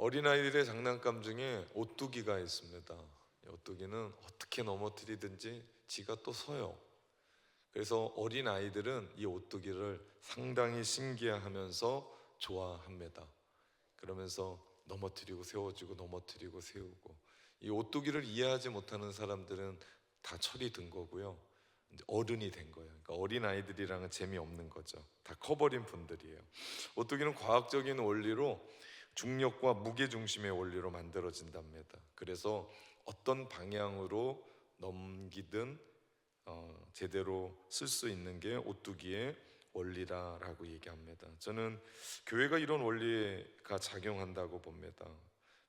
어린아이들의 장난감 중에 오뚜기가 있습니다. 오뚜기는 어떻게 넘어뜨리든지 지가 또 서요. 그래서 어린아이들은 이 오뚜기를 상당히 신기해하면서 좋아합니다. 그러면서 넘어뜨리고 세워주고 넘어뜨리고 세우고, 이 오뚜기를 이해하지 못하는 사람들은 다 철이 든 거고요, 이제 어른이 된 거예요. 그러니까 어린아이들이랑은 재미없는 거죠. 다 커버린 분들이에요. 오뚜기는 과학적인 원리로 중력과 무게중심의 원리로 만들어진답니다. 그래서 어떤 방향으로 넘기든 제대로 쓸 수 있는 게 오뚜기의 원리라고 얘기합니다. 저는 교회가 이런 원리가 작용한다고 봅니다.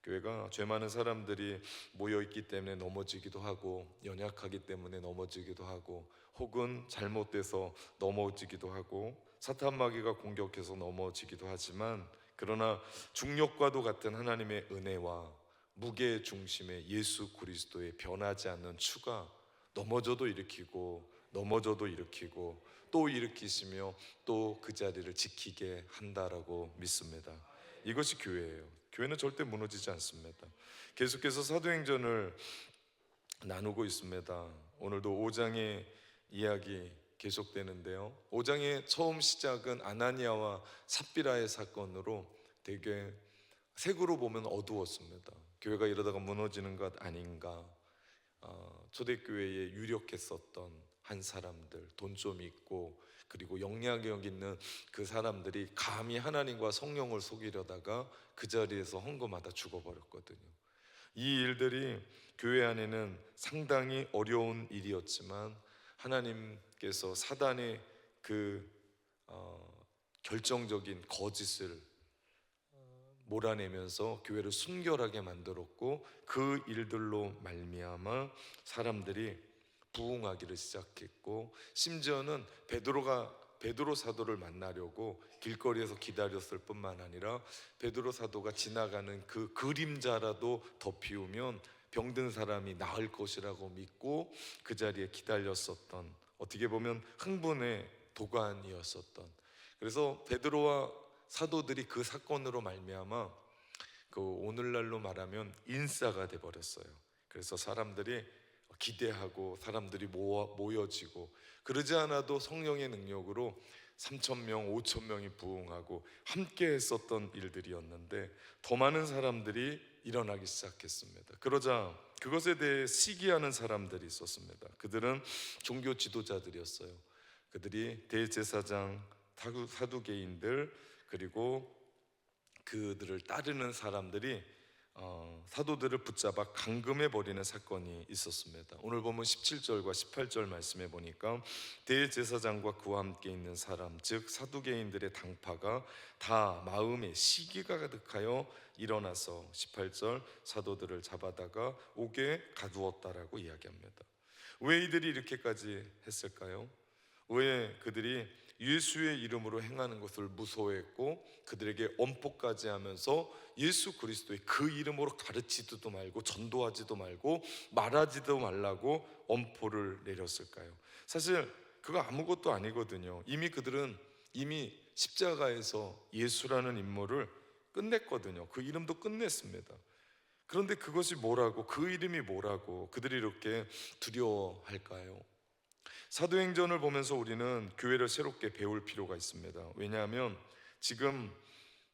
교회가 죄 많은 사람들이 모여있기 때문에 넘어지기도 하고, 연약하기 때문에 넘어지기도 하고, 혹은 잘못돼서 넘어지기도 하고, 사탄 마귀가 공격해서 넘어지기도 하지만, 그러나 중력과도 같은 하나님의 은혜와 무게 중심의 예수 그리스도의 변하지 않는 추가, 넘어져도 일으키고 넘어져도 일으키고 또 일으키시며 또 그 자리를 지키게 한다라고 믿습니다. 이것이 교회예요. 교회는 절대 무너지지 않습니다. 계속해서 사도행전을 나누고 있습니다. 오늘도 5장의 이야기 계속되는데요, 5장의 처음 시작은 아나니아와 삽비라의 사건으로 되게 색으로 보면 어두웠습니다. 교회가 이러다가 무너지는 것 아닌가. 초대교회에 유력했었던 한 사람들, 돈 좀 있고 그리고 영향력 있는 그 사람들이 감히 하나님과 성령을 속이려다가 그 자리에서 헌금하다 죽어버렸거든요. 이 일들이 교회 안에는 상당히 어려운 일이었지만, 하나님께서 사단의 그 결정적인 거짓을 몰아내면서 교회를 순결하게 만들었고, 그 일들로 말미암아 사람들이 부흥하기를 시작했고, 심지어는 베드로 사도를 만나려고 길거리에서 기다렸을 뿐만 아니라 베드로 사도가 지나가는 그 그림자라도 덮이우면 병든 사람이 나을 것이라고 믿고 그 자리에 기다렸었던, 어떻게 보면 흥분의 도가니였었던, 그래서 베드로와 사도들이 그 사건으로 말미암아 그 오늘날로 말하면 인싸가 돼 버렸어요. 그래서 사람들이 기대하고 사람들이 모여지고, 그러지 않아도 성령의 능력으로 3,000명, 5,000명이 부흥하고 함께 했었던 일들이었는데, 더 많은 사람들이 일어나기 시작했습니다. 그러자 그것에 대해 시기하는 사람들이 있었습니다. 그들은 종교 지도자들이었어요. 그들이 대제사장, 사두개인들, 그리고 그들을 따르는 사람들이 사도들을 붙잡아 감금해 버리는 사건이 있었습니다. 오늘 보면 17절과 18절 말씀에 보니까 대제사장과 그와 함께 있는 사람, 즉 사두개인들의 당파가 다 마음에 시기가 가득하여 일어나서 18절 사도들을 잡아다가 옥에 가두었다라고 이야기합니다. 왜 이들이 이렇게까지 했을까요? 왜 그들이 예수의 이름으로 행하는 것을 무서워했고 그들에게 엄포까지 하면서 예수 그리스도의 그 이름으로 가르치지도 말고 전도하지도 말고 말하지도 말라고 엄포를 내렸을까요? 사실 그거 아무것도 아니거든요. 그들은 이미 십자가에서 예수라는 인물을 끝냈거든요. 그 이름도 끝냈습니다. 그런데 그것이 뭐라고, 그 이름이 뭐라고 그들이 이렇게 두려워할까요? 사도행전을 보면서 우리는 교회를 새롭게 배울 필요가 있습니다. 왜냐하면 지금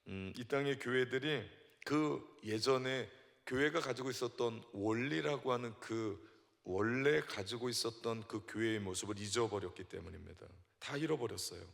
이 땅의 교회들이 그 예전에 교회가 가지고 있었던 원리라고 하는 그 원래 가지고 있었던 그 교회의 모습을 잊어버렸기 때문입니다. 다 잃어버렸어요.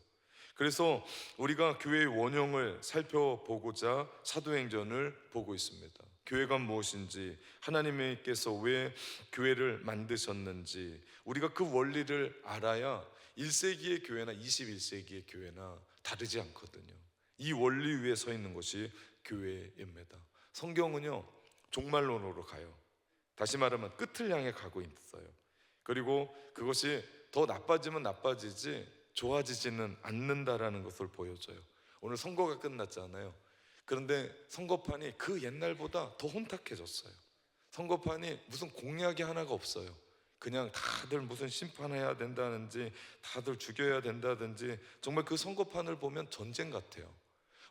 그래서 우리가 교회의 원형을 살펴보고자 사도행전을 보고 있습니다. 교회가 무엇인지, 하나님께서 왜 교회를 만드셨는지, 우리가 그 원리를 알아야 1세기의 교회나 21세기의 교회나 다르지 않거든요. 이 원리 위에 서 있는 것이 교회입니다. 성경은요, 종말론으로 가요. 다시 말하면 끝을 향해 가고 있어요. 그리고 그것이 더 나빠지면 나빠지지 좋아지지는 않는다라는 것을 보여줘요. 오늘 선거가 끝났잖아요. 그런데 선거판이 그 옛날보다 더 혼탁해졌어요. 선거판이 무슨 공약이 하나가 없어요. 그냥 다들 무슨 심판해야 된다든지 다들 죽여야 된다든지, 정말 그 선거판을 보면 전쟁 같아요.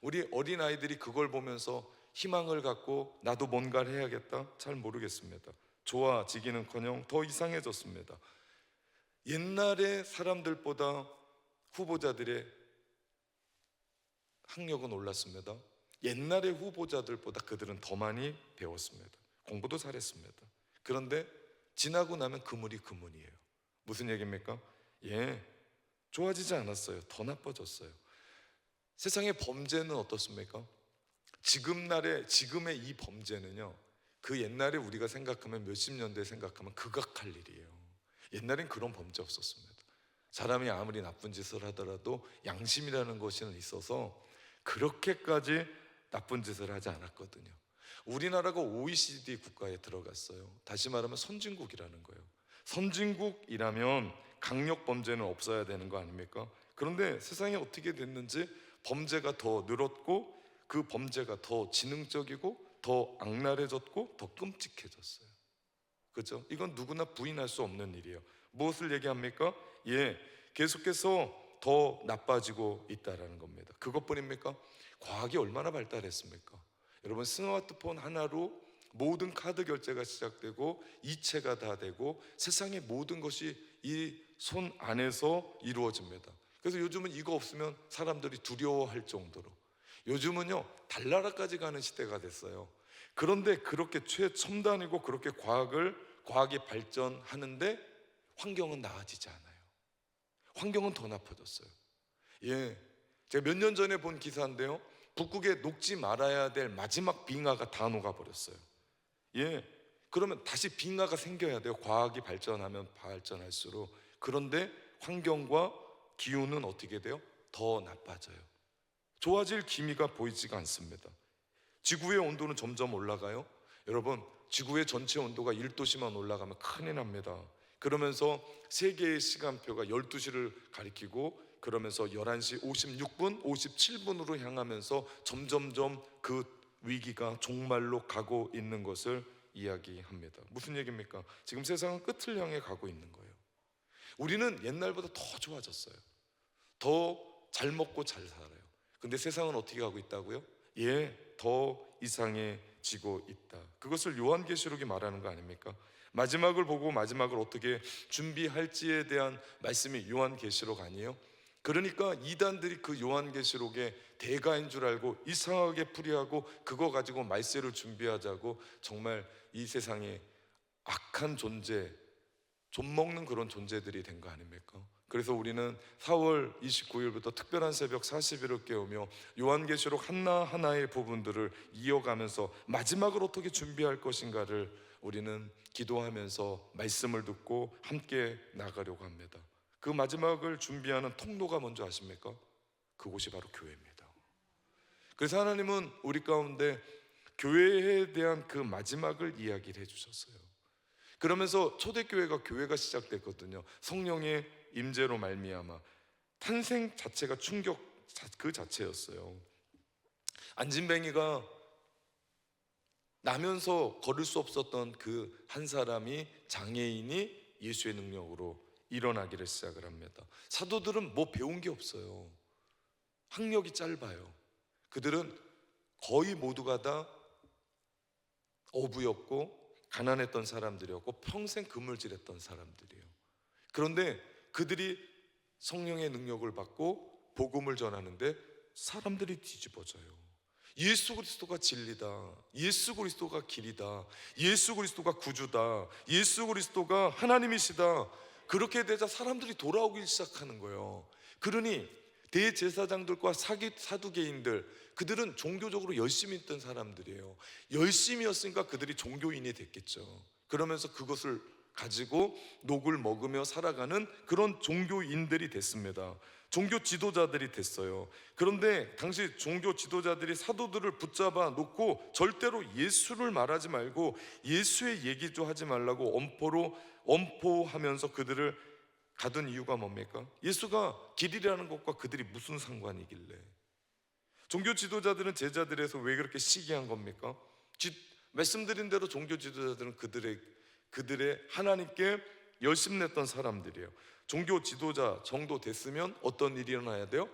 우리 어린아이들이 그걸 보면서 희망을 갖고 나도 뭔가를 해야겠다? 잘 모르겠습니다. 좋아지기는커녕 더 이상해졌습니다. 옛날의 사람들보다 후보자들의 학력은 올랐습니다. 옛날의 후보자들보다 그들은 더 많이 배웠습니다. 공부도 잘했습니다. 그런데 지나고 나면 그물이 그물이에요. 무슨 얘기입니까? 좋아지지 않았어요. 더 나빠졌어요. 세상의 범죄는 어떻습니까? 지금의 이 범죄는요, 그 옛날에 우리가 생각하면 몇십 년대에 생각하면 극악할 일이에요. 옛날엔 그런 범죄 없었습니다. 사람이 아무리 나쁜 짓을 하더라도 양심이라는 것이 있어서 그렇게까지 나쁜 짓을 하지 않았거든요. 우리나라가 OECD 국가에 들어갔어요. 다시 말하면 선진국이라는 거예요. 선진국이라면 강력 범죄는 없어야 되는 거 아닙니까? 그런데 세상이 어떻게 됐는지 범죄가 더 늘었고 그 범죄가 더 지능적이고 더 악랄해졌고 더 끔찍해졌어요. 그렇죠? 이건 누구나 부인할 수 없는 일이에요. 무엇을 얘기합니까? 계속해서 더 나빠지고 있다는 겁니다. 그것뿐입니까? 과학이 얼마나 발달했습니까? 여러분, 스마트폰 하나로 모든 카드 결제가 시작되고 이체가 다 되고 세상의 모든 것이 이 손 안에서 이루어집니다. 그래서 요즘은 이거 없으면 사람들이 두려워할 정도로, 요즘은요 달나라까지 가는 시대가 됐어요. 그런데 그렇게 최첨단이고 그렇게 과학이 발전하는데 환경은 나아지지 않아요. 환경은 더 나빠졌어요. 제가 몇 년 전에 본 기사인데요, 북극에 녹지 말아야 될 마지막 빙하가 다 녹아버렸어요. 그러면 다시 빙하가 생겨야 돼요. 과학이 발전하면 발전할수록. 그런데 환경과 기후는 어떻게 돼요? 더 나빠져요. 좋아질 기미가 보이지가 않습니다. 지구의 온도는 점점 올라가요. 여러분, 지구의 전체 온도가 1도씨만 올라가면 큰일 납니다. 그러면서 세계의 시간표가 12시를 가리키고 그러면서 11시 56분, 57분으로 향하면서 점점점 그 위기가 종말로 가고 있는 것을 이야기합니다. 무슨 얘기입니까? 지금 세상은 끝을 향해 가고 있는 거예요. 우리는 옛날보다 더 좋아졌어요. 더 잘 먹고 잘 살아요. 근데 세상은 어떻게 가고 있다고요? 더 이상해지고 있다. 그것을 요한계시록이 말하는 거 아닙니까? 마지막을 보고 마지막을 어떻게 준비할지에 대한 말씀이 요한계시록 아니에요? 그러니까 이단들이 그 요한계시록의 대가인 줄 알고 이상하게 풀이하고 그거 가지고 말세를 준비하자고 정말 이 세상에 악한 존재, 좀먹는 그런 존재들이 된 거 아닙니까? 그래서 우리는 4월 29일부터 특별한 새벽 40일을 깨우며 요한계시록 하나하나의 부분들을 이어가면서 마지막을 어떻게 준비할 것인가를 우리는 기도하면서 말씀을 듣고 함께 나가려고 합니다. 그 마지막을 준비하는 통로가 뭔지 아십니까? 그곳이 바로 교회입니다. 그래서 하나님은 우리 가운데 교회에 대한 그 마지막을 이야기를 해주셨어요. 그러면서 초대교회가 교회가 시작됐거든요. 성령의 임재로 말미암아 탄생 자체가 충격 그 자체였어요. 안진뱅이가 나면서 걸을 수 없었던 그 한 사람이 장애인이 예수의 능력으로 일어나기를 시작을 합니다. 사도들은 뭐 배운 게 없어요. 학력이 짧아요. 그들은 거의 모두가 다 어부였고 가난했던 사람들이었고 평생 그물질했던 사람들이에요. 그런데 그들이 성령의 능력을 받고 복음을 전하는데 사람들이 뒤집어져요. 예수 그리스도가 진리다, 예수 그리스도가 길이다, 예수 그리스도가 구주다, 예수 그리스도가 하나님이시다. 그렇게 되자 사람들이 돌아오기 시작하는 거예요. 그러니 대제사장들과 사두개인들, 그들은 종교적으로 열심히 했던 사람들이에요. 열심히였으니까 그들이 종교인이 됐겠죠. 그러면서 그것을 가지고 녹을 먹으며 살아가는 그런 종교인들이 됐습니다. 종교 지도자들이 됐어요. 그런데 당시 종교 지도자들이 사도들을 붙잡아 놓고 절대로 예수를 말하지 말고 예수의 얘기도 하지 말라고 엄포하면서 그들을 가둔 이유가 뭡니까? 예수가 길이라는 것과 그들이 무슨 상관이길래? 종교 지도자들은 제자들에서 왜 그렇게 시기한 겁니까? 말씀드린 대로 종교 지도자들은 그들의 하나님께 열심 냈던 사람들이에요. 종교 지도자 정도 됐으면 어떤 일이 일어나야 돼요?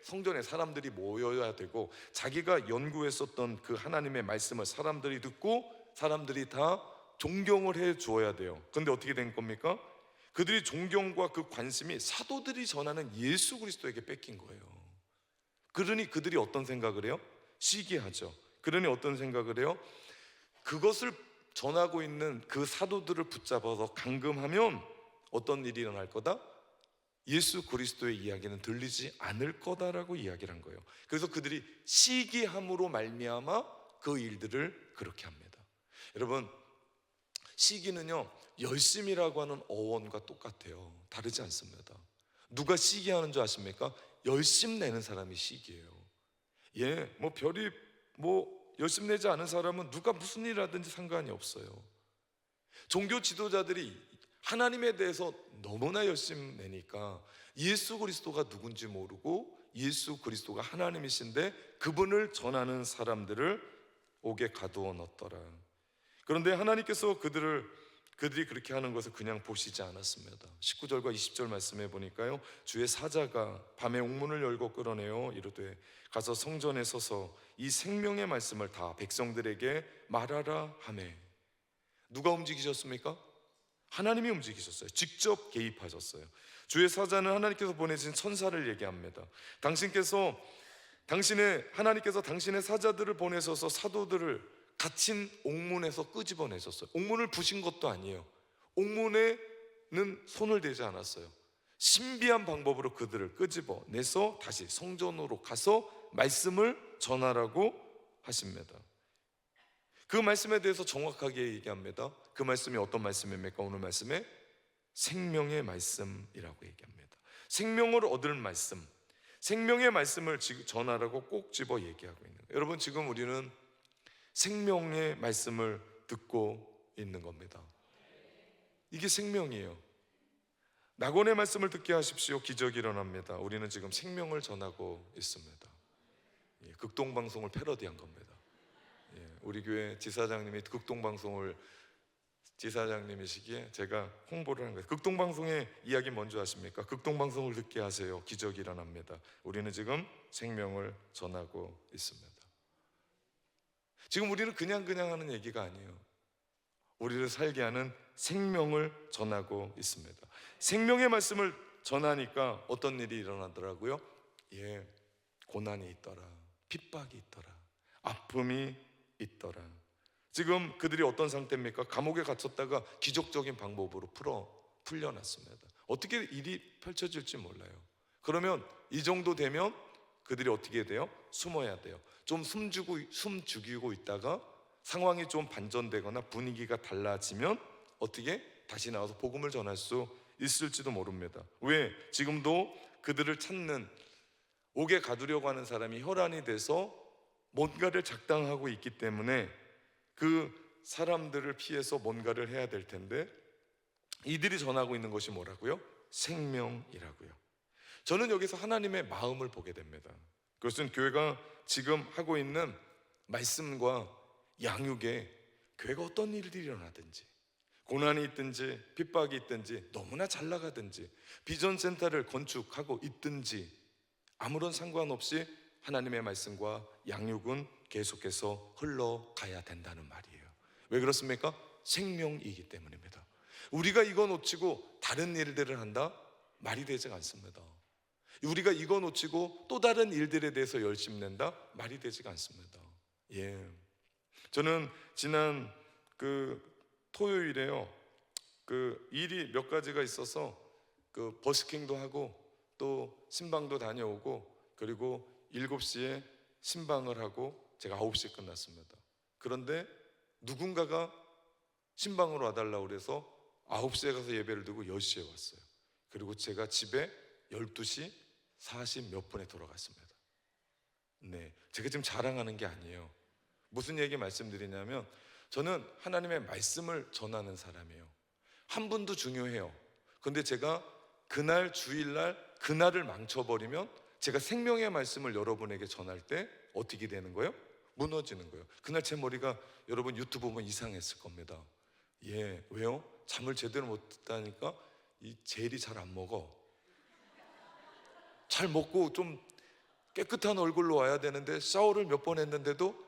성전에 사람들이 모여야 되고, 자기가 연구했었던 그 하나님의 말씀을 사람들이 듣고 사람들이 다 존경을 해 주어야 돼요. 근데 어떻게 된 겁니까? 그들이 존경과 그 관심이 사도들이 전하는 예수 그리스도에게 뺏긴 거예요. 그러니 그들이 어떤 생각을 해요? 시기하죠. 그러니 어떤 생각을 해요? 그것을 전하고 있는 그 사도들을 붙잡아서 감금하면 어떤 일이 일어날 거다? 예수 그리스도의 이야기는 들리지 않을 거다라고 이야기를 한 거예요. 그래서 그들이 시기함으로 말미암아 그 일들을 그렇게 합니다. 여러분, 시기는요, 열심이라고 하는 어원과 똑같아요. 다르지 않습니다. 누가 시기하는 줄 아십니까? 열심 내는 사람이 시기예요. 별이 열심 내지 않은 사람은 누가 무슨 일 하든지 상관이 없어요. 종교 지도자들이 하나님에 대해서 너무나 열심 내니까 예수 그리스도가 누군지 모르고 예수 그리스도가 하나님이신데 그분을 전하는 사람들을 옥에 가두어 넣었더라. 그런데 하나님께서 그들이 그렇게 하는 것을 그냥 보시지 않았습니다. 19절과 20절 말씀해 보니까요, 주의 사자가 밤에 옥문을 열고 끌어내어 이르되 가서 성전에 서서 이 생명의 말씀을 다 백성들에게 말하라 하매. 누가 움직이셨습니까? 하나님이 움직이셨어요. 직접 개입하셨어요. 주의 사자는 하나님께서 보내신 천사를 얘기합니다. 하나님께서 당신의 사자들을 보내셔서 사도들을 갇힌 옥문에서 끄집어내셨어요. 옥문을 부신 것도 아니에요. 옥문에는 손을 대지 않았어요. 신비한 방법으로 그들을 끄집어내서 다시 성전으로 가서 말씀을 전하라고 하십니다. 그 말씀에 대해서 정확하게 얘기합니다. 그 말씀이 어떤 말씀입니까? 오늘 말씀에 생명의 말씀이라고 얘기합니다. 생명을 얻을 말씀, 생명의 말씀을 전하라고 꼭 집어 얘기하고 있는 거예요. 여러분, 지금 우리는 생명의 말씀을 듣고 있는 겁니다. 이게 생명이에요. 낙원의 말씀을 듣게 하십시오. 기적이 일어납니다. 우리는 지금 생명을 전하고 있습니다. 극동방송을 패러디한 겁니다. 우리 교회 지사장님이 극동방송을 지사장님이시기에 제가 홍보를 한 거예요. 극동방송의 이야기 뭔지 아십니까? 극동방송을 듣게 하세요. 기적이 일어납니다. 우리는 지금 생명을 전하고 있습니다. 지금 우리는 그냥 하는 얘기가 아니에요. 우리를 살게 하는 생명을 전하고 있습니다. 생명의 말씀을 전하니까 어떤 일이 일어나더라고요? 고난이 있더라, 핍박이 있더라, 아픔이 있더라. 지금 그들이 어떤 상태입니까? 감옥에 갇혔다가 기적적인 방법으로 풀려났습니다. 어떻게 일이 펼쳐질지 몰라요. 그러면 이 정도 되면 그들이 어떻게 돼요? 숨어야 돼요. 좀 숨 죽이고 있다가 상황이 좀 반전되거나 분위기가 달라지면 어떻게 다시 나와서 복음을 전할 수 있을지도 모릅니다. 왜? 지금도 그들을 찾는, 옥에 가두려고 하는 사람이 혈안이 돼서 뭔가를 작당하고 있기 때문에 그 사람들을 피해서 뭔가를 해야 될 텐데, 이들이 전하고 있는 것이 뭐라고요? 생명이라고요. 저는 여기서 하나님의 마음을 보게 됩니다. 그것은 교회가 지금 하고 있는 말씀과 양육에 교회가 어떤 일들이 일어나든지, 고난이 있든지 핍박이 있든지 너무나 잘 나가든지 비전센터를 건축하고 있든지 아무런 상관없이 하나님의 말씀과 양육은 계속해서 흘러가야 된다는 말이에요. 왜 그렇습니까? 생명이기 때문입니다. 우리가 이거 놓치고 다른 일들을 한다? 말이 되지 않습니다. 우리가 이거 놓치고 또 다른 일들에 대해서 열심 낸다? 말이 되지가 않습니다. 저는 지난 토요일에요, 일이 몇 가지가 있어서 버스킹도 하고 또 신방도 다녀오고, 그리고 7시에 신방을 하고 제가 9시에 끝났습니다. 그런데 누군가가 신방으로 와달라고 그래서 9시에 가서 예배를 드리고 10시에 왔어요. 그리고 제가 집에 12시 40 몇 분에 돌아갔습니다. 제가 지금 자랑하는 게 아니에요. 무슨 얘기 말씀드리냐면, 저는 하나님의 말씀을 전하는 사람이에요. 한 분도 중요해요. 근데 제가 그날 주일날 그날을 망쳐버리면 제가 생명의 말씀을 여러분에게 전할 때 어떻게 되는 거예요? 무너지는 거예요. 그날 제 머리가 여러분 유튜브 보면 이상했을 겁니다. 왜요? 잠을 제대로 못 잤다니까 이 젤이 잘 안 먹어. 잘 먹고 좀 깨끗한 얼굴로 와야 되는데 샤워를 몇 번 했는데도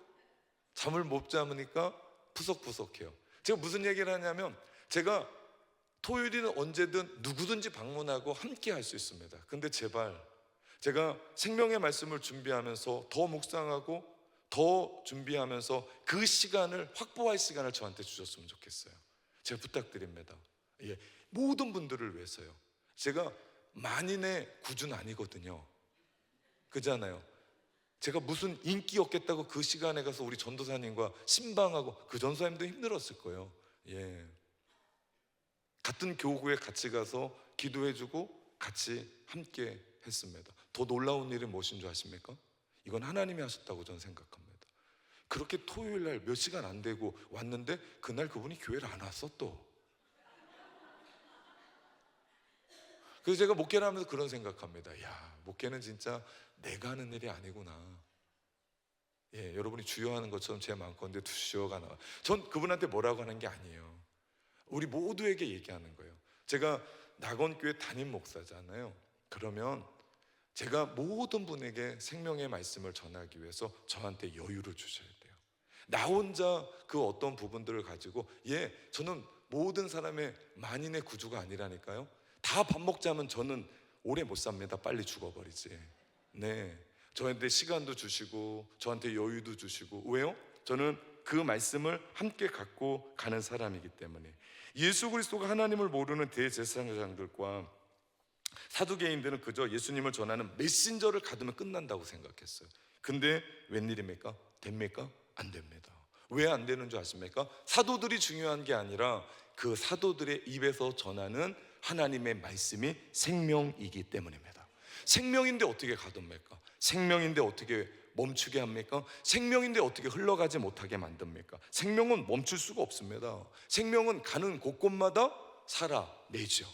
잠을 못 잠으니까 푸석푸석해요. 제가 무슨 얘기를 하냐면, 제가 토요일에는 언제든 누구든지 방문하고 함께 할 수 있습니다. 근데 제발 제가 생명의 말씀을 준비하면서 더 묵상하고 더 준비하면서 그 시간을, 확보할 시간을 저한테 주셨으면 좋겠어요. 제가 부탁드립니다. 예, 모든 분들을 위해서요. 제가 만인의 구주는 아니거든요. 그잖아요. 제가 무슨 인기 얻겠다고 그 시간에 가서 우리 전도사님과 신방하고, 그 전도사님도 힘들었을 거예요. 예, 같은 교구에 같이 가서 기도해주고 같이 함께 했습니다. 더 놀라운 일이 무엇인 줄 아십니까? 이건 하나님이 하셨다고 저는 생각합니다. 그렇게 토요일 날 몇 시간 안 되고 왔는데 그날 그분이 교회를 안 왔어 또. 그래서 제가 목회를 하면서 그런 생각합니다. 야, 목회는 진짜 내가 하는 일이 아니구나. 예, 여러분이 주여 하는 것처럼 제 마음가운데 주여가 나와. 전 그분한테 뭐라고 하는 게 아니에요. 우리 모두에게 얘기하는 거예요. 제가 낙원교회 담임 목사잖아요. 그러면 제가 모든 분에게 생명의 말씀을 전하기 위해서 저한테 여유를 주셔야 돼요. 나 혼자 그 어떤 부분들을 가지고, 예, 저는 모든 사람의 만인의 구주가 아니라니까요. 다 밥 먹자면 저는 오래 못 삽니다. 빨리 죽어버리지. 네, 저한테 시간도 주시고 저한테 여유도 주시고. 왜요? 저는 그 말씀을 함께 갖고 가는 사람이기 때문에. 예수 그리스도가 하나님을 모르는 대제사장들과 사두개인들은 그저 예수님을 전하는 메신저를 가두면 끝난다고 생각했어요. 근데 웬일입니까? 됩니까? 안 됩니다. 왜 안 되는 줄 아십니까? 사도들이 중요한 게 아니라 그 사도들의 입에서 전하는 하나님의 말씀이 생명이기 때문입니다. 생명인데 어떻게 가둡니까? 생명인데 어떻게 멈추게 합니까? 생명인데 어떻게 흘러가지 못하게 만듭니까? 생명은 멈출 수가 없습니다. 생명은 가는 곳곳마다 살아내죠.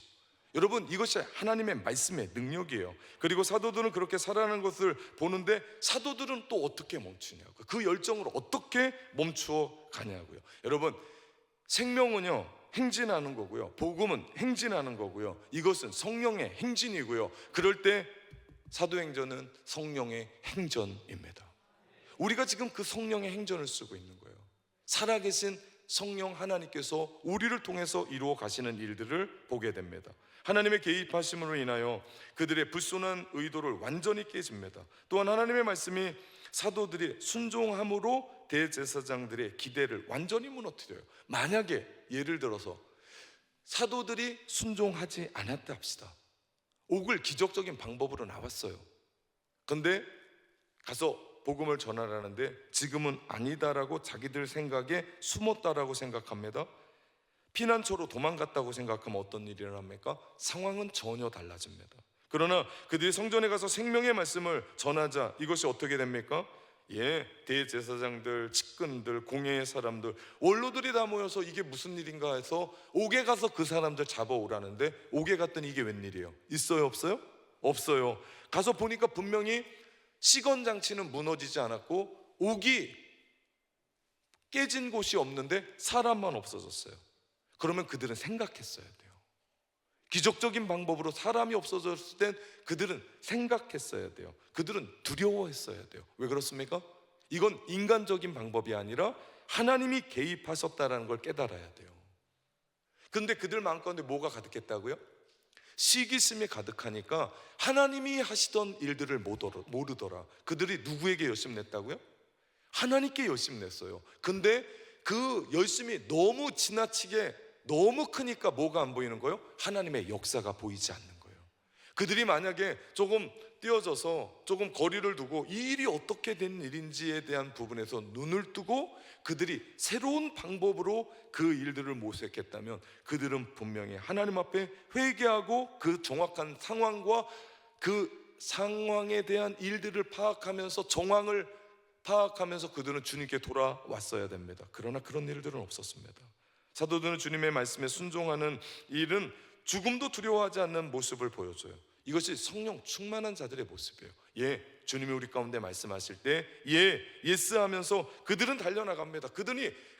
여러분, 이것이 하나님의 말씀의 능력이에요. 그리고 사도들은 그렇게 살아가는 것을 보는데, 사도들은 또 어떻게 멈추냐고요. 그 열정을 어떻게 멈추어 가냐고요. 여러분, 생명은요 행진하는 거고요, 복음은 행진하는 거고요, 이것은 성령의 행진이고요. 그럴 때 사도행전은 성령의 행전입니다. 우리가 지금 그 성령의 행전을 쓰고 있는 거예요. 살아계신 성령 하나님께서 우리를 통해서 이루어 가시는 일들을 보게 됩니다. 하나님의 개입하심으로 인하여 그들의 불순한 의도를 완전히 깨집니다. 또한 하나님의 말씀이 사도들이 순종함으로 대제사장들의 기대를 완전히 무너뜨려요. 만약에 예를 들어서 사도들이 순종하지 않았다 합시다. 옥을 기적적인 방법으로 나왔어요. 근데 가서 복음을 전하라는데 지금은 아니다라고 자기들 생각에 숨었다라고 생각합니다. 피난처로 도망갔다고 생각하면 어떤 일이 일어납니까? 상황은 전혀 달라집니다. 그러나 그들이 성전에 가서 생명의 말씀을 전하자 이것이 어떻게 됩니까? 예, 대제사장들, 측근들, 공회의 사람들, 원로들이 다 모여서 이게 무슨 일인가 해서 옥에 가서 그 사람들 잡아오라는데, 옥에 갔더니 이게 웬일이에요? 있어요, 없어요? 없어요. 가서 보니까 분명히 시건장치는 무너지지 않았고 옥이 깨진 곳이 없는데 사람만 없어졌어요. 그러면 그들은 생각했어야 돼요. 기적적인 방법으로 사람이 없어졌을 땐 그들은 생각했어야 돼요. 그들은 두려워했어야 돼요. 왜 그렇습니까? 이건 인간적인 방법이 아니라 하나님이 개입하셨다는 걸 깨달아야 돼요. 그런데 그들 마음 가운데 뭐가 가득했다고요? 시기심이 가득하니까 하나님이 하시던 일들을 모르더라. 그들이 누구에게 열심 냈다고요? 하나님께 열심 냈어요. 근데 그 열심이 너무 지나치게 너무 크니까 뭐가 안 보이는 거예요? 하나님의 역사가 보이지 않는 거예요. 그들이 만약에 조금 띄어져서 조금 거리를 두고 이 일이 어떻게 된 일인지에 대한 부분에서 눈을 뜨고 그들이 새로운 방법으로 그 일들을 모색했다면 그들은 분명히 하나님 앞에 회개하고 그 정확한 상황과 그 상황에 대한 일들을 파악하면서 정황을 파악하면서 그들은 주님께 돌아왔어야 됩니다. 그러나 그런 일들은 없었습니다. 사도들은 주님의 말씀에 순종하는 일은 죽음도 두려워하지 않는 모습을 보여줘요. 이것이 성령 충만한 자들의 모습이에요. 예, 주님이 우리 가운데 말씀하실 때 예, 예스 하면서 그들은 달려나갑니다.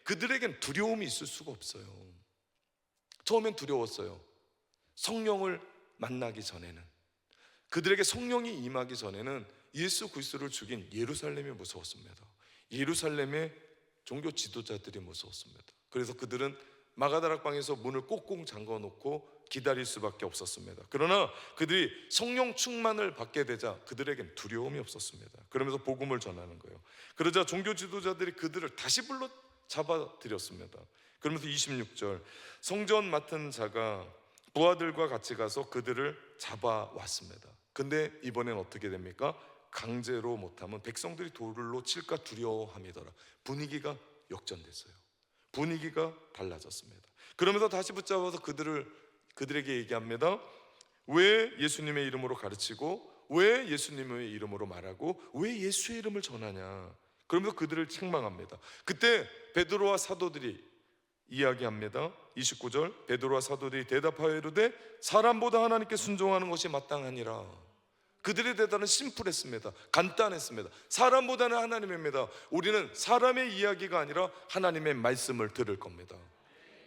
그들에겐 두려움이 있을 수가 없어요. 처음엔 두려웠어요. 성령을 만나기 전에는, 그들에게 성령이 임하기 전에는 예수 그리스도를 죽인 예루살렘이 무서웠습니다. 예루살렘의 종교 지도자들이 무서웠습니다. 그래서 그들은 마가다락방에서 문을 꼭꼭 잠궈놓고 기다릴 수밖에 없었습니다. 그러나 그들이 성령 충만을 받게 되자 그들에겐 두려움이 없었습니다. 그러면서 복음을 전하는 거예요. 그러자 종교 지도자들이 그들을 다시 불러 잡아들였습니다. 그러면서 26절, 성전 맡은 자가 부하들과 같이 가서 그들을 잡아왔습니다. 근데 이번엔 어떻게 됩니까? 강제로 못하면 백성들이 돌로 칠까 두려워함이더라. 분위기가 역전됐어요. 분위기가 달라졌습니다. 그러면서 다시 붙잡아서 그들에게 얘기합니다. 왜 예수님의 이름으로 가르치고, 왜 예수님의 이름으로 말하고, 왜 예수의 이름을 전하냐. 그러면서 그들을 책망합니다. 그때 베드로와 사도들이 이야기합니다. 29절, 베드로와 사도들이 대답하여 이르되 사람보다 하나님께 순종하는 것이 마땅하니라. 그들의 대답은 심플했습니다. 간단했습니다. 사람보다는 하나님입니다. 우리는 사람의 이야기가 아니라 하나님의 말씀을 들을 겁니다.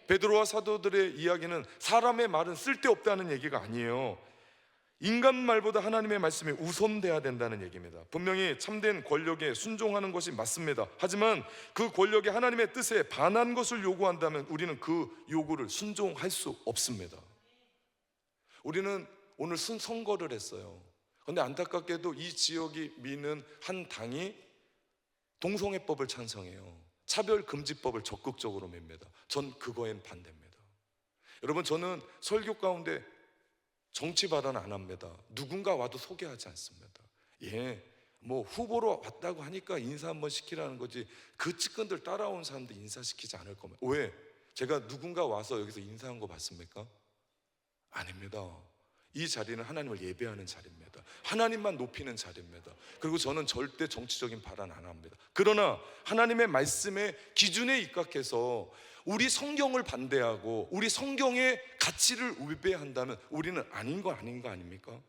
베드로와 사도들의 이야기는 사람의 말은 쓸데없다는 얘기가 아니에요. 인간 말보다 하나님의 말씀이 우선돼야 된다는 얘기입니다. 분명히 참된 권력에 순종하는 것이 맞습니다. 하지만 그 권력이 하나님의 뜻에 반한 것을 요구한다면 우리는 그 요구를 순종할 수 없습니다. 우리는 오늘 선거를 했어요. 그런데 안타깝게도 이 지역이 미는 한 당이 동성애법을 찬성해요. 차별금지법을 적극적으로 맵니다. 전 그거엔 반대입니다. 여러분, 저는 설교 가운데 정치 발언 안 합니다. 누군가 와도 소개하지 않습니다. 뭐 후보로 왔다고 하니까 인사 한번 시키라는 거지, 그 측근들 따라온 사람들 인사시키지 않을 겁니다. 왜? 제가 누군가 와서 여기서 인사한 거 봤습니까? 아닙니다. 이 자리는 하나님을 예배하는 자리입니다. 하나님만 높이는 자리입니다. 그리고 저는 절대 정치적인 발언 안 합니다. 그러나 하나님의 말씀의 기준에 입각해서 우리 성경을 반대하고 우리 성경의 가치를 위배한다면 우리는 아닌 거 아닙니까?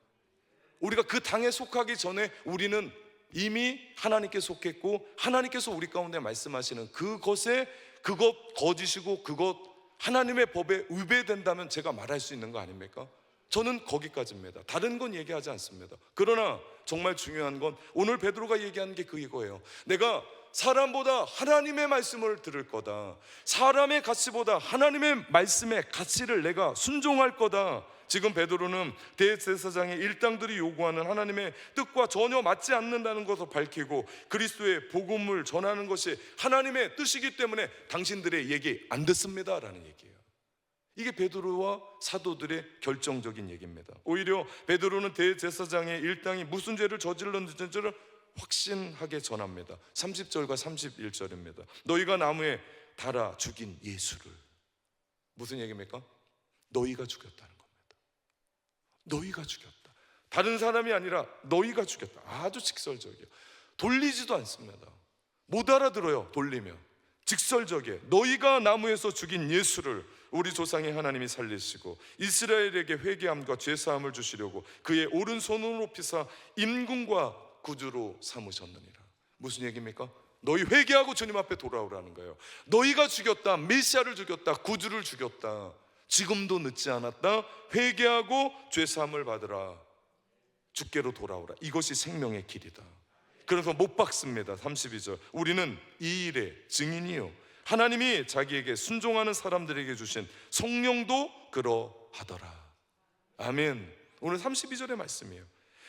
우리가 그 당에 속하기 전에 우리는 이미 하나님께 속했고, 하나님께서 우리 가운데 말씀하시는 그것 거짓이고 그것 하나님의 법에 위배된다면 제가 말할 수 있는 거 아닙니까? 저는 거기까지입니다. 다른 건 얘기하지 않습니다. 그러나 정말 중요한 건 오늘 베드로가 얘기하는 게 이거예요. 내가 사람보다 하나님의 말씀을 들을 거다. 사람의 가치보다 하나님의 말씀의 가치를 내가 순종할 거다. 지금 베드로는 대제사장의 일당들이 요구하는 하나님의 뜻과 전혀 맞지 않는다는 것을 밝히고, 그리스도의 복음을 전하는 것이 하나님의 뜻이기 때문에 당신들의 얘기 안 듣습니다 라는 얘기예요. 이게 베드로와 사도들의 결정적인 얘기입니다. 오히려 베드로는 대제사장의 일당이 무슨 죄를 저질렀는지를 확신하게 전합니다. 30절과 31절입니다. 너희가 나무에 달아 죽인 예수를. 무슨 얘기입니까? 너희가 죽였다는 겁니다. 너희가 죽였다. 다른 사람이 아니라 너희가 죽였다. 아주 직설적이에요. 돌리지도 않습니다. 못 알아들어요. 돌리면 직설적이에요. 너희가 나무에서 죽인 예수를 우리 조상의 하나님이 살리시고 이스라엘에게 회개함과 죄사함을 주시려고 그의 오른손으로 높이사 임금과 구주로 삼으셨느니라. 무슨 얘기입니까? 너희 회개하고 주님 앞에 돌아오라는 거예요. 너희가 죽였다. 메시아를 죽였다. 구주를 죽였다. 지금도 늦지 않았다. 회개하고 죄사함을 받으라. 주께로 돌아오라. 이것이 생명의 길이다. 그래서 못 박습니다. 32절, 우리는 이 일의 증인이요 하나님이 자기에게 순종하는 사람들에게 주신 성령도 그러하더라. 아멘. 오늘 32절의 말씀이에요.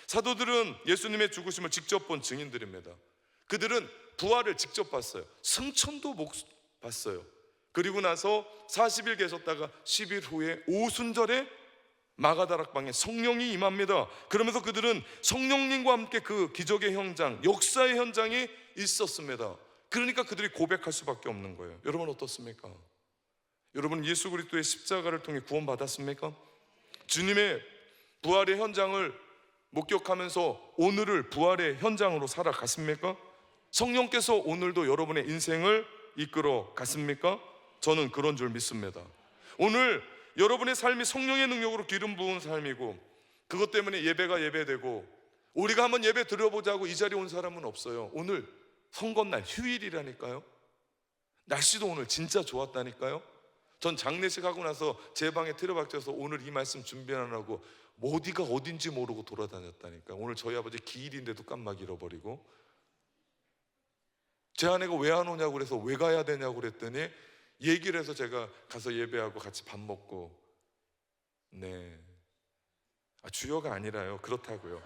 사도들은 예수님의 죽으심을 직접 본 증인들입니다. 그들은 부활을 직접 봤어요. 승천도 봤어요. 그리고 나서 40일 계셨다가 10일 후에 오순절에 마가다락방에 성령이 임합니다. 그러면서 그들은 성령님과 함께 그 기적의 현장, 역사의 현장에 있었습니다. 그러니까 그들이 고백할 수밖에 없는 거예요. 여러분 어떻습니까? 여러분 예수 그리스도의 십자가를 통해 구원받았습니까? 주님의 부활의 현장을 목격하면서 오늘을 부활의 현장으로 살아갔습니까? 성령께서 오늘도 여러분의 인생을 이끌어 갔습니까? 저는 그런 줄 믿습니다. 오늘 여러분의 삶이 성령의 능력으로 기름 부은 삶이고, 그것 때문에 예배가 예배되고 우리가 한번 예배 드려보자고 이 자리에 온 사람은 없어요. 오늘 선거날 휴일이라니까요. 날씨도 오늘 진짜 좋았다니까요. 전 장례식 하고 나서 제 방에 틀어박혀서 오늘 이 말씀 준비하느라고 어디가 어딘지 모르고 돌아다녔다니까. 오늘 저희 아버지 기일인데도 깜막 잃어버리고, 제 아내가 왜 안 오냐고 그래서 왜 가야 되냐고 그랬더니 얘기를 해서 제가 가서 예배하고 같이 밥 먹고. 네, 주여가 아니라요, 그렇다고요.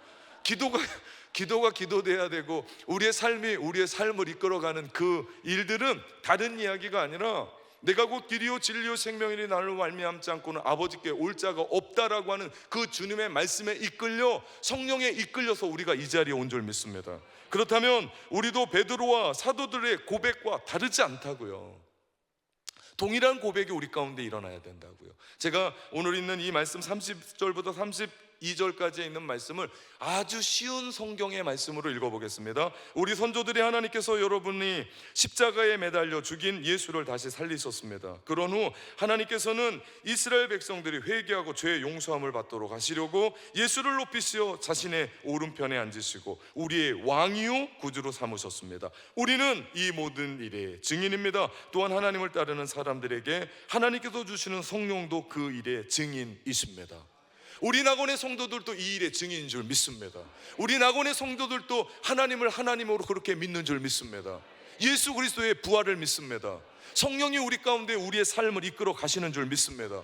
기도가 기도돼야 되고, 우리의 삶이 우리의 삶을 이끌어가는 그 일들은 다른 이야기가 아니라 내가 곧 길이요 진리요 생명이니 나를 말미암지 않고는 아버지께 올 자가 없다라고 하는 그 주님의 말씀에 이끌려, 성령에 이끌려서 우리가 이 자리에 온 줄 믿습니다. 그렇다면 우리도 베드로와 사도들의 고백과 다르지 않다고요. 동일한 고백이 우리 가운데 일어나야 된다고요. 제가 오늘 있는 이 말씀 30절부터 32절까지에 있는 말씀을 아주 쉬운 성경의 말씀으로 읽어보겠습니다. 우리 선조들이 하나님께서 여러분이 십자가에 매달려 죽인 예수를 다시 살리셨습니다. 그런 후 하나님께서는 이스라엘 백성들이 회개하고 죄의 용서함을 받도록 하시려고 예수를 높이시어 자신의 오른편에 앉으시고 우리의 왕이요 구주로 삼으셨습니다. 우리는 이 모든 일의 증인입니다. 또한 하나님을 따르는 사람들에게 하나님께서 주시는 성령도 그 일의 증인이십니다. 우리 낙원의 성도들도 이 일의 증인인 줄 믿습니다. 우리 낙원의 성도들도 하나님을 하나님으로 그렇게 믿는 줄 믿습니다. 예수 그리스도의 부활을 믿습니다. 성령이 우리 가운데 우리의 삶을 이끌어 가시는 줄 믿습니다.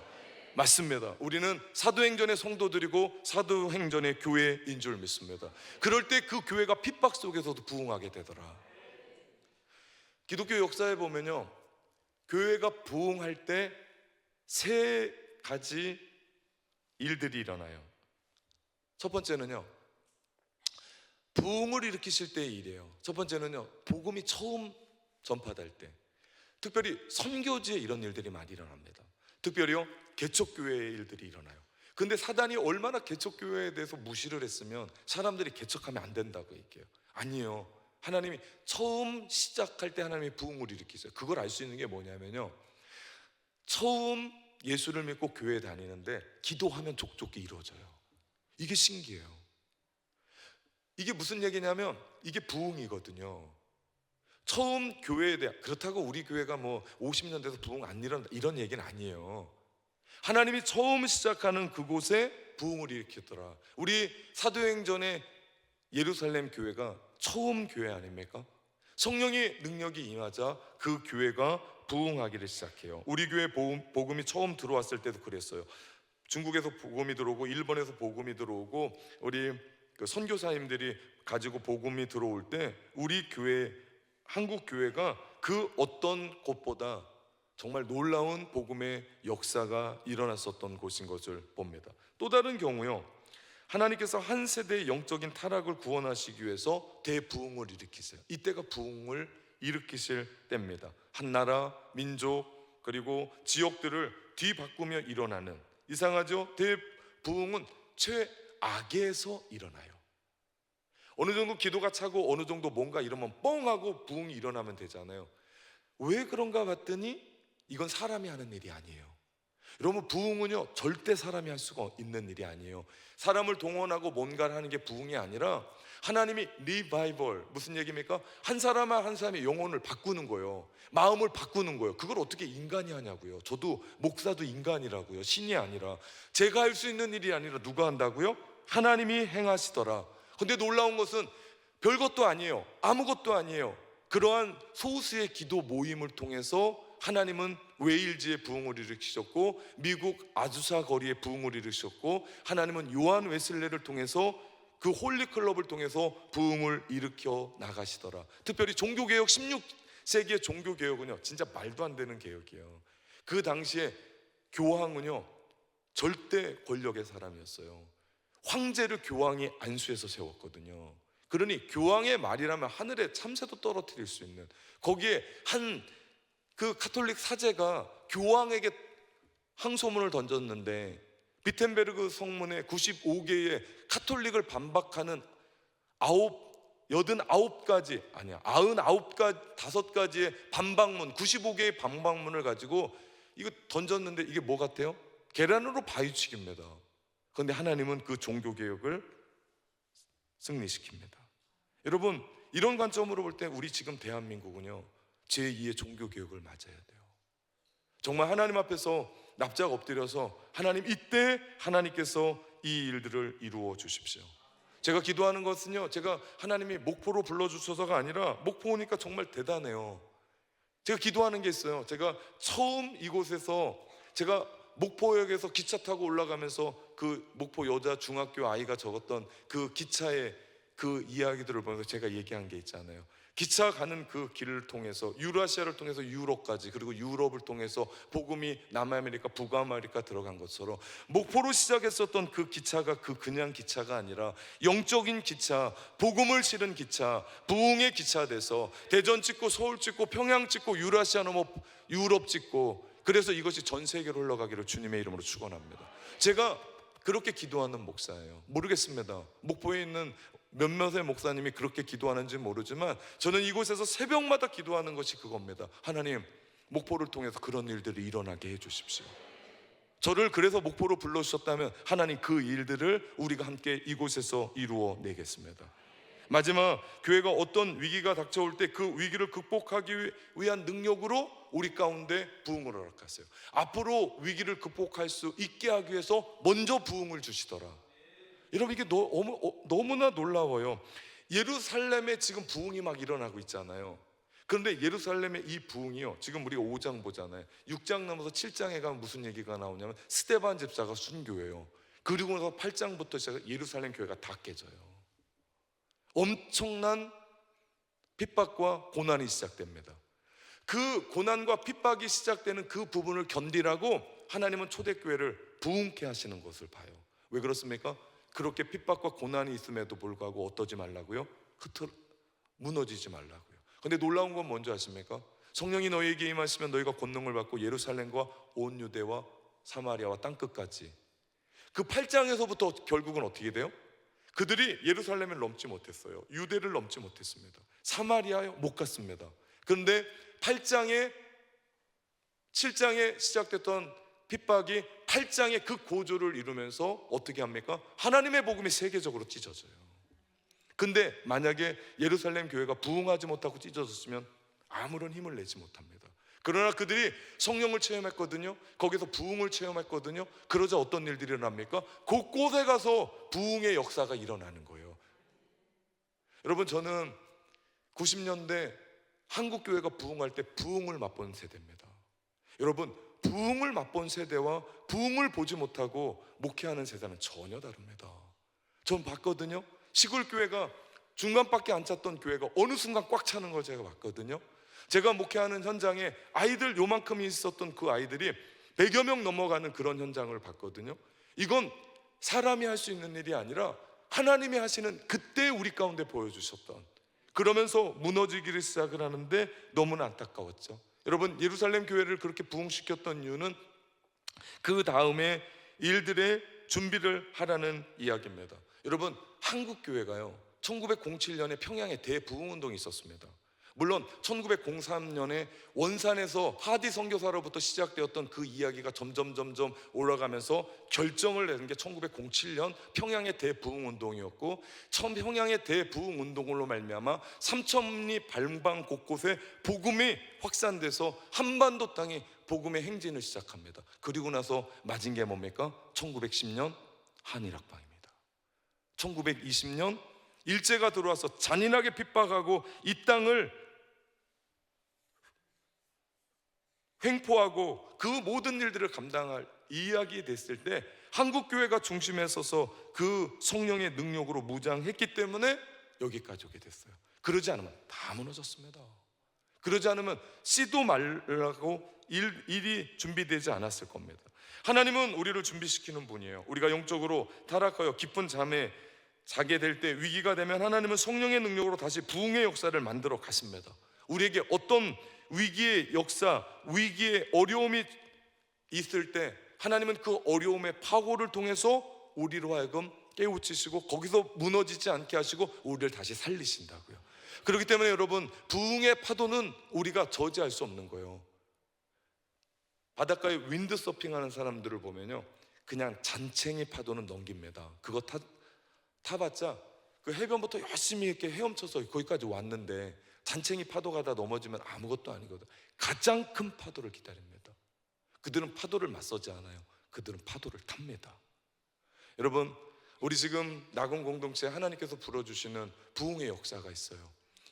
맞습니다. 우리는 사도행전의 성도들이고 사도행전의 교회인 줄 믿습니다. 그럴 때 그 교회가 핍박 속에서도 부흥하게 되더라. 기독교 역사에 보면요, 교회가 부흥할 때 세 가지 일들이 일어나요. 첫 번째는요, 부흥을 일으키실 때의 일이에요. 첫 번째는요, 복음이 처음 전파될 때, 특별히 선교지에 이런 일들이 많이 일어납니다. 특별히요, 개척교회의 일들이 일어나요. 근데 사단이 얼마나 개척교회에 대해서 무시를 했으면 사람들이 개척하면 안 된다고 얘기해요. 아니에요. 하나님이 처음 시작할 때 하나님이 부흥을 일으키세요. 그걸 알 수 있는 게 뭐냐면요, 처음 예수를 믿고 교회에 다니는데 기도하면 족족히 이루어져요. 이게 신기해요. 이게 무슨 얘기냐면 이게 부흥이거든요. 처음 교회에 대한, 그렇다고 우리 교회가 뭐 50년 돼서 부흥 안 일어난다 이런 얘기는 아니에요. 하나님이 처음 시작하는 그곳에 부흥을 일으켰더라. 우리 사도행전의 예루살렘 교회가 처음 교회 아닙니까? 성령의 능력이 임하자 그 교회가 부흥하기를 시작해요. 우리 교회 복음이 처음 들어왔을 때도 그랬어요. 중국에서 복음이 들어오고 일본에서 복음이 들어오고 우리 그 선교사님들이 가지고 복음이 들어올 때 우리 교회, 한국 교회가 그 어떤 곳보다 정말 놀라운 복음의 역사가 일어났었던 곳인 것을 봅니다. 또 다른 경우요, 하나님께서 한 세대의 영적인 타락을 구원하시기 위해서 대부흥을 일으키세요. 이때가 부흥을 일으키실 때입니다. 한 나라, 민족, 그리고 지역들을 뒤바꾸며 일어나는, 이상하죠? 대부흥은 최악에서 일어나요. 어느 정도 기도가 차고 어느 정도 뭔가 이러면 뻥 하고 부흥이 일어나면 되잖아요. 왜 그런가 봤더니 이건 사람이 하는 일이 아니에요. 여러분, 부흥은요 절대 사람이 할 수가 있는 일이 아니에요. 사람을 동원하고 뭔가를 하는 게 부흥이 아니라 하나님이 리바이벌, 무슨 얘기입니까? 한 사람과 한 사람의 영혼을 바꾸는 거예요. 마음을 바꾸는 거예요. 그걸 어떻게 인간이 하냐고요. 저도 목사도 인간이라고요. 신이 아니라. 제가 할 수 있는 일이 아니라 누가 한다고요? 하나님이 행하시더라. 근데 놀라운 것은 별것도 아니에요. 아무것도 아니에요. 그러한 소수의 기도 모임을 통해서 하나님은 웨일즈의 부흥을 일으키셨고 미국 아주사 거리의 부흥을 일으키셨고 하나님은 요한 웨슬레를 통해서 그 홀리클럽을 통해서 부흥을 일으켜 나가시더라. 특별히 종교개혁, 16세기의 종교개혁은요 진짜 말도 안 되는 개혁이에요. 그 당시에 교황은요 절대 권력의 사람이었어요. 황제를 교황이 안수해서 세웠거든요. 그러니 교황의 말이라면 하늘에 참새도 떨어뜨릴 수 있는, 거기에 한 그 카톨릭 사제가 교황에게 항소문을 던졌는데 비텐베르그 성문에 95개의 카톨릭을 반박하는 89가지, 아니야 99가지, 5가지의 반박문, 95개의 반박문을 가지고 이거 던졌는데 이게 뭐 같아요? 계란으로 바위치기입니다. 그런데 하나님은 그 종교개혁을 승리시킵니다. 여러분, 이런 관점으로 볼 때 우리 지금 대한민국은요 제2의 종교개혁을 맞아야 돼요. 정말 하나님 앞에서 납작 엎드려서 하나님, 이때 하나님께서 이 일들을 이루어 주십시오. 제가 기도하는 것은요, 제가 하나님이 목포로 불러주셔서가 아니라, 목포 오니까 정말 대단해요. 제가 기도하는 게 있어요. 제가 처음 이곳에서, 제가 목포역에서 기차 타고 올라가면서 그 목포 여자 중학교 아이가 적었던 그 기차의 그 이야기들을 보면서 제가 얘기한 게 있잖아요. 기차 가는 그 길을 통해서, 유라시아를 통해서 유럽까지, 그리고 유럽을 통해서 복음이 남아메리카, 북아메리카 들어간 것처럼, 목포로 시작했었던 그 기차가 그냥 기차가 아니라 영적인 기차, 복음을 실은 기차, 부흥의 기차 돼서 대전 찍고 서울 찍고 평양 찍고 유라시아 넘어 유럽 찍고, 그래서 이것이 전 세계로 흘러가기를 주님의 이름으로 축원합니다. 제가 그렇게 기도하는 목사예요. 모르겠습니다. 목포에 있는 몇몇의 목사님이 그렇게 기도하는지 모르지만, 저는 이곳에서 새벽마다 기도하는 것이 그겁니다. 하나님, 목포를 통해서 그런 일들이 일어나게 해주십시오. 저를 그래서 목포로 불러주셨다면 하나님, 그 일들을 우리가 함께 이곳에서 이루어 내겠습니다. 마지막, 교회가 어떤 위기가 닥쳐올 때 그 위기를 극복하기 위한 능력으로 우리 가운데 부흥을 허락하세요. 앞으로 위기를 극복할 수 있게 하기 위해서 먼저 부흥을 주시더라. 여러분, 이게 너무나 놀라워요. 예루살렘에 지금 부흥이 막 일어나고 있잖아요. 그런데 예루살렘의 이 부흥이요, 지금 우리가 5장 보잖아요. 6장 넘어서 7장에 가면 무슨 얘기가 나오냐면 스데반 집사가 순교해요. 그리고 나서 8장부터 시작해서 예루살렘 교회가 다 깨져요. 엄청난 핍박과 고난이 시작됩니다. 그 고난과 핍박이 시작되는 그 부분을 견디라고 하나님은 초대교회를 부흥케 하시는 것을 봐요. 왜 그렇습니까? 그렇게 핍박과 고난이 있음에도 불구하고 어떠지 말라고요? 무너지지 말라고요. 근데 놀라운 건 뭔지 아십니까? 성령이 너희에게 임하시면 너희가 권능을 받고 예루살렘과 온 유대와 사마리아와 땅끝까지. 그 8장에서부터 결국은 어떻게 돼요? 그들이 예루살렘을 넘지 못했어요. 유대를 넘지 못했습니다. 사마리아에 못 갔습니다. 그런데 8장에 7장에 시작됐던 핍박이 8장의 그 고조를 이루면서 어떻게 합니까? 하나님의 복음이 세계적으로 찢어져요. 근데 만약에 예루살렘 교회가 부흥하지 못하고 찢어졌으면 아무런 힘을 내지 못합니다. 그러나 그들이 성령을 체험했거든요. 거기서 부흥을 체험했거든요. 그러자 어떤 일들이 일어납니까? 곳곳에 가서 부흥의 역사가 일어나는 거예요. 여러분, 저는 90년대 한국 교회가 부흥할 때 부흥을 맛본 세대입니다. 여러분, 부흥을 맛본 세대와 부흥을 보지 못하고 목회하는 세대는 전혀 다릅니다. 전 봤거든요. 시골 교회가 중간밖에 안 찼던 교회가 어느 순간 꽉 차는 걸 제가 봤거든요. 제가 목회하는 현장에 아이들 요만큼 있었던 그 아이들이 100여 명 넘어가는 그런 현장을 봤거든요. 이건 사람이 할 수 있는 일이 아니라 하나님이 하시는, 그때 우리 가운데 보여주셨던, 그러면서 무너지기를 시작을 하는데 너무나 안타까웠죠. 여러분, 예루살렘 교회를 그렇게 부흥시켰던 이유는 그 다음에 일들의 준비를 하라는 이야기입니다. 여러분, 한국 교회가요 1907년에 평양에 대부흥운동이 있었습니다. 물론 1903년에 원산에서 하디 선교사로부터 시작되었던 그 이야기가 점점 올라가면서 결정을 내는 게 1907년 평양의 대부흥운동이었고, 처음 평양의 대부흥운동으로 말미암아 삼천리 발방 곳곳에 복음이 확산돼서 한반도 땅이 복음의 행진을 시작합니다. 그리고 나서 맞은 게 뭡니까? 1910년 한일합방입니다. 1920년 일제가 들어와서 잔인하게 핍박하고 이 땅을 횡포하고 그 모든 일들을 감당할 이야기 됐을 때 한국교회가 중심에 서서 그 성령의 능력으로 무장했기 때문에 여기까지 오게 됐어요. 그러지 않으면 다 무너졌습니다. 그러지 않으면 씨도 말라고 일이 준비되지 않았을 겁니다. 하나님은 우리를 준비시키는 분이에요. 우리가 영적으로 타락하여 깊은 잠에 자게 될 때, 위기가 되면 하나님은 성령의 능력으로 다시 부흥의 역사를 만들어 가십니다. 우리에게 어떤 위기의 역사, 위기의 어려움이 있을 때 하나님은 그 어려움의 파고를 통해서 우리로 하여금 깨우치시고 거기서 무너지지 않게 하시고 우리를 다시 살리신다고요. 그렇기 때문에 여러분, 부흥의 파도는 우리가 저지할 수 없는 거예요. 바닷가에 윈드서핑하는 사람들을 보면요, 그냥 잔챙이 파도는 넘깁니다. 그거 타봤자 그 해변부터 열심히 이렇게 헤엄쳐서 거기까지 왔는데 잔챙이 파도가 다 넘어지면 아무것도 아니거든. 가장 큰 파도를 기다립니다. 그들은 파도를 맞서지 않아요. 그들은 파도를 탑니다. 여러분, 우리 지금 낙원 공동체에 하나님께서 불어주시는 부흥의 역사가 있어요.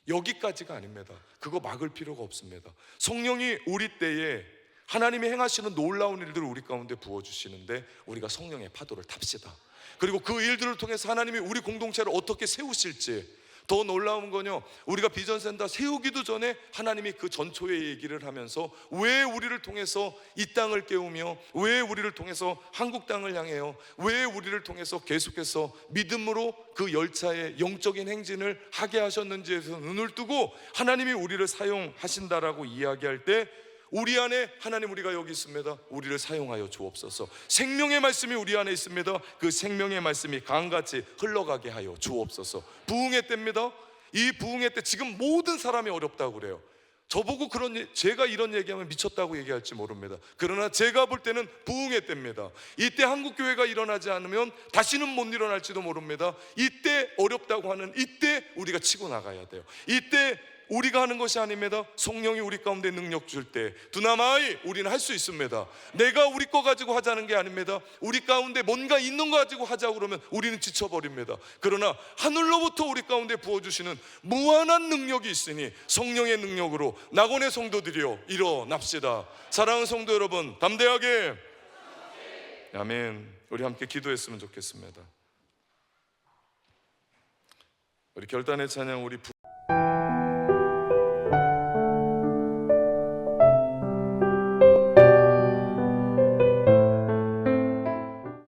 여기까지가 아닙니다. 그거 막을 필요가 없습니다. 성령이 우리 때에 하나님이 행하시는 놀라운 일들을 우리 가운데 부어주시는데 우리가 성령의 파도를 탑시다. 그리고 그 일들을 통해서 하나님이 우리 공동체를 어떻게 세우실지, 더 놀라운 건요, 우리가 비전센터 세우기도 전에 하나님이 그 전초의 얘기를 하면서 왜 우리를 통해서 이 땅을 깨우며, 왜 우리를 통해서 한국 땅을 향해요, 왜 우리를 통해서 계속해서 믿음으로 그 열차의 영적인 행진을 하게 하셨는지에서 눈을 뜨고 하나님이 우리를 사용하신다라고 이야기할 때, 우리 안에 하나님, 우리가 여기 있습니다. 우리를 사용하여 주옵소서. 생명의 말씀이 우리 안에 있습니다. 그 생명의 말씀이 강같이 흘러가게 하여 주옵소서. 부흥의 때입니다. 이 부흥의 때 지금 모든 사람이 어렵다고 그래요. 저보고 제가 이런 얘기하면 미쳤다고 얘기할지 모릅니다. 그러나 제가 볼 때는 부흥의 때입니다. 이때 한국교회가 일어나지 않으면 다시는 못 일어날지도 모릅니다. 이때 어렵다고 하는 이때 우리가 치고 나가야 돼요. 이때 우리가 하는 것이 아닙니다. 성령이 우리 가운데 능력 줄 때 두나마이 우리는 할 수 있습니다. 내가 우리 거 가지고 하자는 게 아닙니다. 우리 가운데 뭔가 있는 거 가지고 하자고 그러면 우리는 지쳐버립니다. 그러나 하늘로부터 우리 가운데 부어주시는 무한한 능력이 있으니 성령의 능력으로 낙원의 성도들이여 일어납시다. 사랑하는 성도 여러분, 담대하게 아멘. 우리 함께 기도했으면 좋겠습니다. 우리 결단의 찬양, 우리